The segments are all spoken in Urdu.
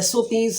SOPs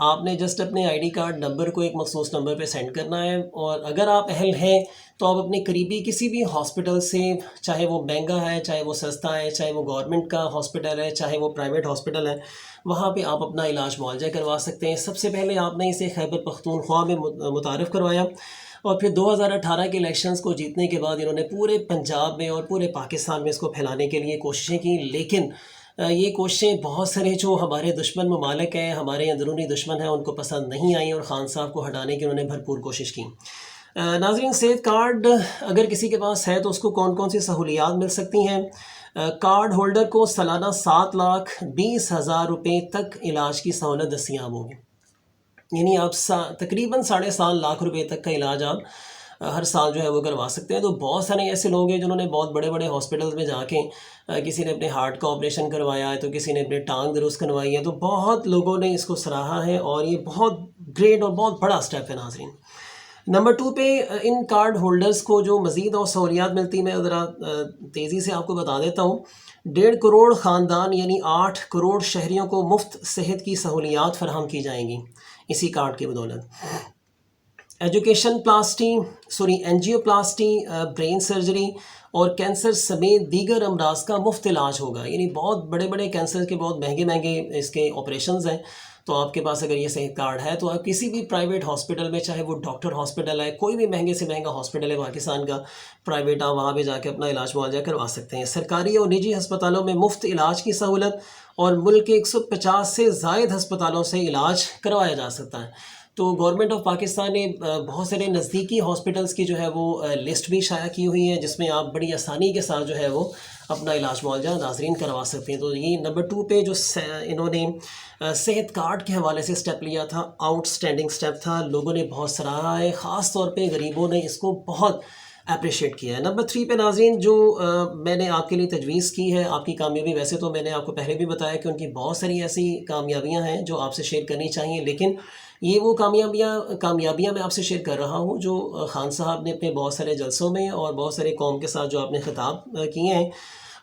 آپ نے جسٹ اپنے آئی ڈی کارڈ نمبر کو ایک مخصوص نمبر پہ سینڈ کرنا ہے، اور اگر آپ اہل ہیں تو آپ اپنے قریبی کسی بھی ہاسپٹل سے، چاہے وہ مہنگا ہے، چاہے وہ سستا ہے، چاہے وہ گورنمنٹ کا ہاسپٹل ہے، چاہے وہ پرائیویٹ ہاسپٹل ہے، وہاں پہ آپ اپنا علاج معالجہ کروا سکتے ہیں۔ سب سے پہلے آپ نے اسے خیبر پختونخوا میں متعارف کروایا، اور پھر 2018 کے الیکشنز کو جیتنے کے بعد انہوں نے پورے پنجاب میں اور پورے پاکستان میں اس کو پھیلانے کے لیے کوششیں کی، لیکن یہ کوششیں بہت سارے جو ہمارے دشمن ممالک ہیں، ہمارے اندرونی دشمن ہیں، ان کو پسند نہیں آئیں، اور خان صاحب کو ہٹانے کی انہوں نے بھرپور کوشش کی۔ ناظرین، صحت کارڈ اگر کسی کے پاس ہے تو اس کو کون کون سی سہولیات مل سکتی ہیں؟ کارڈ ہولڈر کو سالانہ 7,20,000 روپے تک علاج کی سہولت دستیاب ہوگی، یعنی آپ تقریباً 7.5 روپے تک کا علاج آپ ہر سال جو ہے وہ کروا سکتے ہیں۔ تو بہت سارے ایسے لوگ ہیں جنہوں نے بہت بڑے بڑے ہاسپٹلز میں جا کے کسی نے اپنے ہارٹ کا آپریشن کروایا ہے، تو کسی نے اپنے ٹانگ درست کروائی ہے، تو بہت لوگوں نے اس کو سراہا ہے، اور یہ بہت گریٹ اور بہت بڑا سٹیپ ہے ناظرین۔ نمبر 2 پہ ان کارڈ ہولڈرز کو جو مزید اور سہولیات ملتی، میں ذرا تیزی سے آپ کو بتا دیتا ہوں۔ 1.5 کروڑ خاندان یعنی 8 کروڑ شہریوں کو مفت صحت کی سہولیات فراہم کی جائیں گی اسی کارڈ کی بدولت۔ اینجیو پلاسٹی، برین سرجری اور کینسر سمیت دیگر امراض کا مفت علاج ہوگا، یعنی بہت بڑے بڑے کینسر کے بہت مہنگے مہنگے اس کے آپریشنز ہیں، تو آپ کے پاس اگر یہ صحت کارڈ ہے تو آپ کسی بھی پرائیویٹ ہاسپٹل میں، چاہے وہ ڈاکٹر ہاسپٹل ہے، کوئی بھی مہنگے سے مہنگا ہاسپٹل ہے پاکستان کا پرائیویٹ، آپ وہاں پہ جا کے اپنا علاج معالجہ کروا سکتے ہیں۔ سرکاری اور نجی ہسپتالوں میں مفت علاج کی سہولت، اور ملک کے 150 سے زائد ہسپتالوں سے علاج کروایا جا سکتا ہے۔ تو گورنمنٹ آف پاکستان نے بہت سارے نزدیکی ہاسپٹلز کی جو ہے وہ لسٹ بھی شائع کی ہوئی ہے، جس میں آپ بڑی آسانی کے ساتھ جو ہے وہ اپنا علاج معالجہ ناظرین کروا سکتے ہیں۔ تو یہ نمبر 2 پہ جو انہوں نے صحت کارڈ کے حوالے سے سٹیپ لیا تھا، آؤٹ سٹینڈنگ سٹیپ تھا، لوگوں نے بہت سراہا ہے، خاص طور پہ غریبوں نے اس کو بہت اپریشیٹ کیا ہے۔ نمبر 3 پہ ناظرین جو میں نے آپ کے لیے تجویز کی ہے، آپ کی کامیابی، ویسے تو میں نے آپ کو پہلے بھی بتایا کہ ان کی بہت ساری ایسی کامیابیاں ہیں جو آپ سے شیئر کرنی چاہیے، لیکن یہ وہ کامیابیاں میں آپ سے شیئر کر رہا ہوں جو خان صاحب نے اپنے بہت سارے جلسوں میں اور بہت سارے قوم کے ساتھ جو آپ نے خطاب کیے ہیں،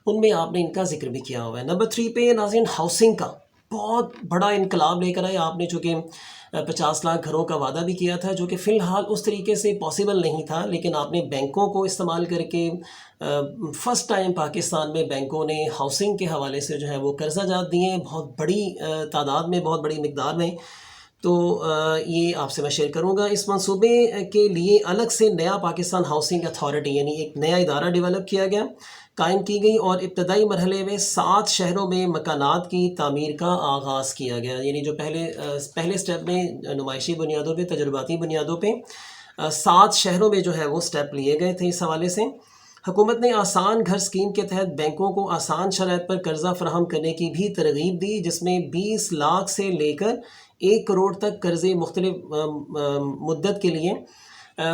ان میں آپ نے ان کا ذکر بھی کیا ہوا ہے۔ نمبر 3 پہ ناظرین ہاؤسنگ کا بہت بڑا انقلاب لے کر آئے آپ نے، چونکہ 50 لاکھ گھروں کا وعدہ بھی کیا تھا، جو کہ فی الحال اس طریقے سے پاسبل نہیں تھا، لیکن آپ نے بینکوں کو استعمال کر کے فرسٹ ٹائم پاکستان میں بینکوں نے ہاؤسنگ کے حوالے سے جو ہے وہ قرضہ جات دیے ہیں، بہت بڑی تعداد میں، بہت بڑی مقدار میں۔ تو یہ آپ سے میں شیئر کروں گا۔ اس منصوبے کے لیے الگ سے نیا پاکستان ہاؤسنگ اتھارٹی یعنی ایک نیا ادارہ ڈیولپ کیا گیا، قائم کی گئی، اور ابتدائی مرحلے میں 7 شہروں میں مکانات کی تعمیر کا آغاز کیا گیا، یعنی جو پہلے سٹیپ میں نمائشی بنیادوں پہ، تجرباتی بنیادوں پہ 7 شہروں میں جو ہے وہ سٹیپ لیے گئے تھے۔ اس حوالے سے حکومت نے آسان گھر اسکیم کے تحت بینکوں کو آسان شرائط پر قرضہ فراہم کرنے کی بھی ترغیب دی، جس میں 20 لاکھ سے لے کر 1 کروڑ تک قرضے مختلف مدت کے لیے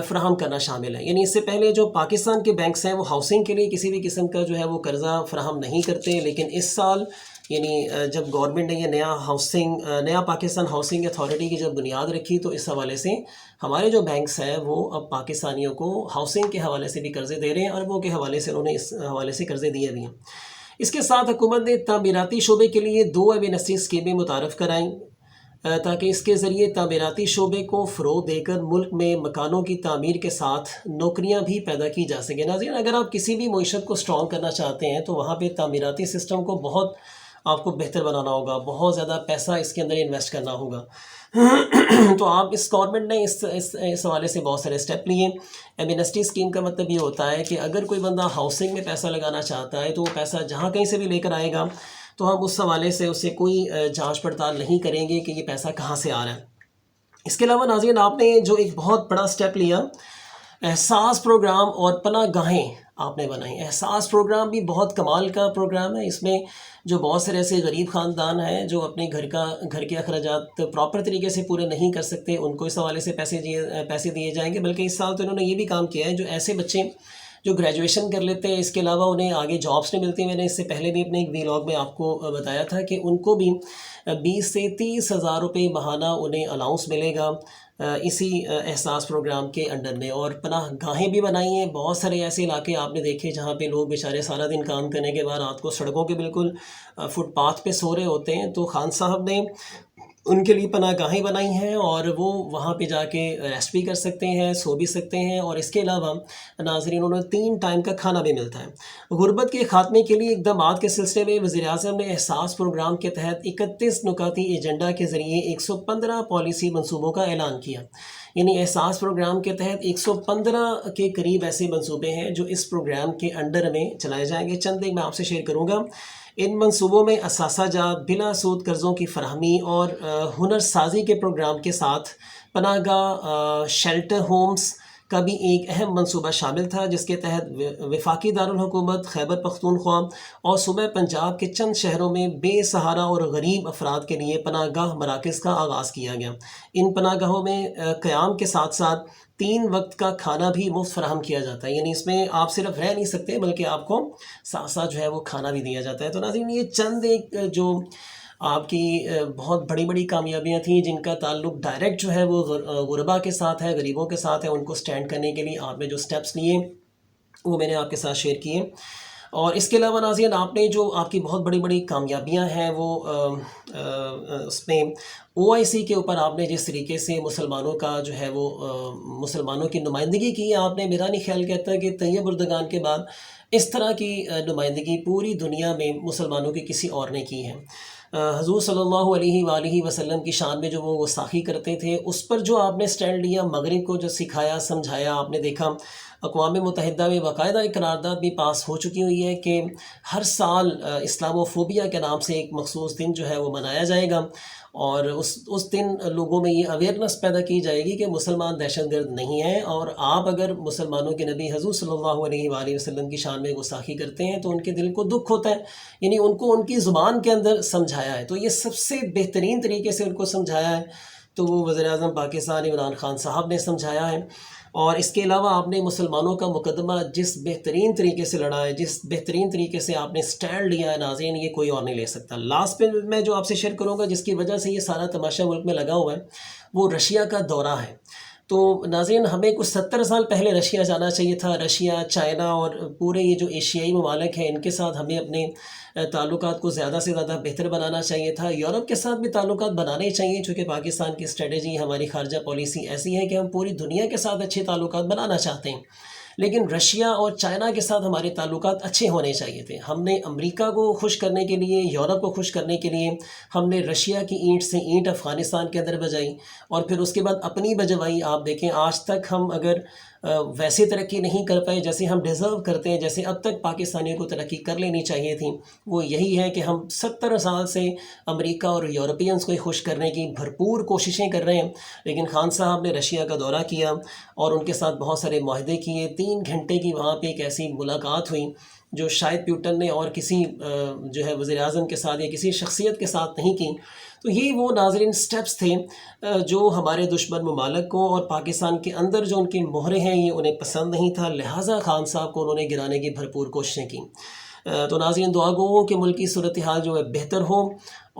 فراہم کرنا شامل ہے۔ یعنی اس سے پہلے جو پاکستان کے بینکس ہیں وہ ہاؤسنگ کے لیے کسی بھی قسم کا جو ہے وہ قرضہ فراہم نہیں کرتے، لیکن اس سال یعنی جب گورنمنٹ نے یہ نیا پاکستان ہاؤسنگ اتھارٹی کی جب بنیاد رکھی، تو اس حوالے سے ہمارے جو بینکس ہیں وہ اب پاکستانیوں کو ہاؤسنگ کے حوالے سے بھی قرضے دے رہے ہیں، اربوں کے حوالے سے انہوں نے اس حوالے سے قرضے دیے بھی ہیں۔ اس کے ساتھ حکومت نے تعمیراتی شعبے کے لیے 2 ایمنسٹی اسکیمیں متعارف کرائیں، تاکہ اس کے ذریعے تعمیراتی شعبے کو فروغ دے کر ملک میں مکانوں کی تعمیر کے ساتھ نوکریاں بھی پیدا کی جا سکیں۔ ناظرین، اگر آپ کسی بھی معیشت کو اسٹرانگ کرنا چاہتے ہیں تو وہاں پہ تعمیراتی سسٹم کو بہت آپ کو بہتر بنانا ہوگا، بہت زیادہ پیسہ اس کے اندر انویسٹ کرنا ہوگا۔ تو آپ اس گورنمنٹ نے اس حوالے سے بہت سارے سٹیپ لیے۔ ایمنسٹی اسکیم کا مطلب یہ ہوتا ہے کہ اگر کوئی بندہ ہاؤسنگ میں پیسہ لگانا چاہتا ہے تو وہ پیسہ جہاں کہیں سے بھی لے کر آئے گا، تو ہم اس حوالے سے اسے کوئی جانچ پڑتال نہیں کریں گے کہ یہ پیسہ کہاں سے آ رہا ہے۔ اس کے علاوہ ناظرین، آپ نے جو ایک بہت بڑا سٹیپ لیا، احساس پروگرام اور پناہ گاہیں آپ نے بنائی۔ احساس پروگرام بھی بہت کمال کا پروگرام ہے۔ اس میں جو بہت سارے ایسے غریب خاندان ہیں جو اپنے گھر کے اخراجات پراپر طریقے سے پورے نہیں کر سکتے، ان کو اس حوالے سے پیسے دیے جائیں گے۔ بلکہ اس سال تو انہوں نے یہ بھی کام کیا ہے، جو ایسے بچے جو گریجویشن کر لیتے ہیں، اس کے علاوہ انہیں آگے جابس نہیں ملتی، میں نے اس سے پہلے بھی اپنے ایک ویلاگ میں آپ کو بتایا تھا کہ ان کو بھی 20 سے 30 ہزار روپے ماہانہ انہیں الاؤنس ملے گا اسی احساس پروگرام کے انڈر میں۔ اور پناہ گاہیں بھی بنائی ہیں، بہت سارے ایسے علاقے آپ نے دیکھے جہاں پہ لوگ بیچارے سارا دن کام کرنے کے بعد رات کو سڑکوں کے بالکل فٹ پاتھ پہ سو رہے ہوتے ہیں۔ تو خان صاحب نے ان کے لیے پناہ گاہیں بنائی ہیں اور وہ وہاں پہ جا کے ریسٹ بھی کر سکتے ہیں، سو بھی سکتے ہیں، اور اس کے علاوہ ناظرین انہیں 3 ٹائم کا کھانا بھی ملتا ہے۔ غربت کے خاتمے کے لیے اقدامات کے سلسلے میں وزیر اعظم نے احساس پروگرام کے تحت 31 نکاتی ایجنڈا کے ذریعے 115 پالیسی منصوبوں کا اعلان کیا۔ یعنی احساس پروگرام کے تحت 115 کے قریب ایسے منصوبے ہیں جو اس پروگرام کے انڈر میں چلائے جائیں گے۔ چند ایک میں آپ سے شیئر کروں گا۔ ان منصوبوں میں اثاثہ جات، بلا سود قرضوں کی فراہمی اور ہنر سازی کے پروگرام کے ساتھ پناہ گاہ شیلٹر ہومز کا بھی ایک اہم منصوبہ شامل تھا، جس کے تحت وفاقی دارالحکومت خیبر پختونخوا اور صوبہ پنجاب کے چند شہروں میں بے سہارا اور غریب افراد کے لیے پناہ گاہ مراکز کا آغاز کیا گیا۔ ان پناہ گاہوں میں قیام کے ساتھ ساتھ 3 وقت کا کھانا بھی مفت فراہم کیا جاتا ہے، یعنی اس میں آپ صرف رہ نہیں سکتے بلکہ آپ کو ساتھ ساتھ جو ہے وہ کھانا بھی دیا جاتا ہے۔ تو ناظرین یہ چند ایک جو آپ کی بہت بڑی بڑی کامیابیاں تھیں جن کا تعلق ڈائریکٹ جو ہے وہ غربا کے ساتھ ہے، غریبوں کے ساتھ ہے، ان کو سٹینڈ کرنے کے لیے آپ نے جو سٹیپس لیے وہ میں نے آپ کے ساتھ شیئر کیے۔ اور اس کے علاوہ ناظرین آپ نے جو آپ کی بہت بڑی بڑی کامیابیاں ہیں وہ اس میں OIC کے اوپر آپ نے جس طریقے سے مسلمانوں کا جو ہے وہ مسلمانوں کی نمائندگی کی ہے آپ نے، میرا نہیں خیال کہتا کہ طیب اردگان کے بعد اس طرح کی نمائندگی پوری دنیا میں مسلمانوں کی کسی اور نے کی ہے۔ حضور صلی اللہ علیہ وآلہ وسلم کی شان میں جو وہ گستاخی کرتے تھے، اس پر جو آپ نے سٹینڈ لیا، مغرب کو جو سکھایا سمجھایا، آپ نے دیکھا اقوام متحدہ میں باقاعدہ ایک قرارداد بھی پاس ہو چکی ہوئی ہے کہ ہر سال اسلامو فوبیا کے نام سے ایک مخصوص دن جو ہے وہ منایا جائے گا، اور اس دن لوگوں میں یہ اویئرنس پیدا کی جائے گی کہ مسلمان دہشت گرد نہیں ہیں، اور آپ اگر مسلمانوں کے نبی حضور صلی اللہ علیہ وآلہ وسلم کی شان میں گستاخی کرتے ہیں تو ان کے دل کو دکھ ہوتا ہے، یعنی ان کو ان کی زبان کے اندر سمجھایا ہے۔ تو یہ سب سے بہترین طریقے سے ان کو سمجھایا ہے تو وہ وزیر اعظم پاکستان عمران خان صاحب نے سمجھایا ہے۔ اور اس کے علاوہ آپ نے مسلمانوں کا مقدمہ جس بہترین طریقے سے لڑا ہے، جس بہترین طریقے سے آپ نے سٹینڈ لیا ہے ناظرین، یہ کوئی اور نہیں لے سکتا۔ لاسٹ پہ میں جو آپ سے شیئر کروں گا جس کی وجہ سے یہ سارا تماشا ملک میں لگا ہوا ہے، وہ رشیا کا دورہ ہے۔ تو ناظرین ہمیں کچھ 70 سال پہلے رشیا جانا چاہیے تھا۔ رشیا، چائنا اور پورے یہ جو ایشیائی ممالک ہیں ان کے ساتھ ہمیں اپنے تعلقات کو زیادہ سے زیادہ بہتر بنانا چاہیے تھا۔ یورپ کے ساتھ بھی تعلقات بنانے چاہیے، چونکہ پاکستان کی اسٹریٹجی، ہماری خارجہ پالیسی ایسی ہے کہ ہم پوری دنیا کے ساتھ اچھے تعلقات بنانا چاہتے ہیں، لیکن رشیا اور چائنا کے ساتھ ہمارے تعلقات اچھے ہونے چاہیے تھے۔ ہم نے امریکہ کو خوش کرنے کے لیے، یورپ کو خوش کرنے کے لیے ہم نے رشیا کی اینٹ سے اینٹ افغانستان کے اندر بجائی، اور پھر اس کے بعد اپنی بجوائی۔ آپ دیکھیں آج تک ہم اگر ویسے ترقی نہیں کر پائے جیسے ہم ڈیزرو کرتے ہیں، جیسے اب تک پاکستانیوں کو ترقی کر لینی چاہیے تھی، وہ یہی ہے کہ ہم 70 سال سے امریکہ اور یورپینز کو ہی خوش کرنے کی بھرپور کوششیں کر رہے ہیں، لیکن خان صاحب نے رشیا کا دورہ کیا اور ان کے ساتھ بہت سارے معاہدے کیے۔ 3 گھنٹے کی وہاں پہ ایک ایسی ملاقات ہوئی جو شاید پیوٹن نے اور کسی جو ہے وزیر اعظم کے ساتھ یا کسی شخصیت کے ساتھ نہیں کی۔ تو یہ وہ ناظرین سٹیپس تھے جو ہمارے دشمن ممالک کو اور پاکستان کے اندر جو ان کی مہریں ہیں یہ انہیں پسند نہیں تھا، لہٰذا خان صاحب کو انہوں نے گرانے کی بھرپور کوششیں کی۔ تو ناظرین دعا گو ہوں کہ ملکی صورتحال جو ہے بہتر ہو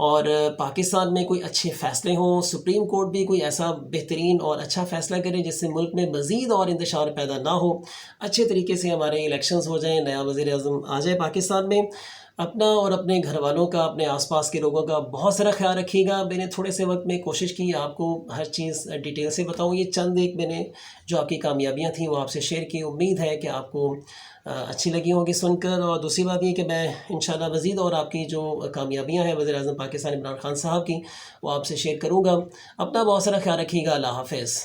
اور پاکستان میں کوئی اچھے فیصلے ہوں، سپریم کورٹ بھی کوئی ایسا بہترین اور اچھا فیصلہ کرے جس سے ملک میں مزید اور انتشار پیدا نہ ہو، اچھے طریقے سے ہمارے الیکشنز ہو جائیں، نیا وزیر اعظم آ جائے پاکستان میں۔ اپنا اور اپنے گھر والوں کا، اپنے آس پاس کے لوگوں کا بہت سارا خیال رکھیے گا۔ میں نے تھوڑے سے وقت میں کوشش کی آپ کو ہر چیز ڈیٹیل سے بتاؤں، یہ چند ایک میں نے جو آپ کی کامیابیاں تھیں وہ آپ سے شیئر کی۔ امید ہے کہ آپ کو اچھی لگی ہوں گی سن کر، اور دوسری بات یہ کہ میں انشاءاللہ مزید اور آپ کی جو کامیابیاں ہیں وزیر اعظم پاکستان عمران خان صاحب کی وہ آپ سے شیئر کروں گا۔ اپنا بہت سارا خیال رکھیے گا۔ اللہ حافظ۔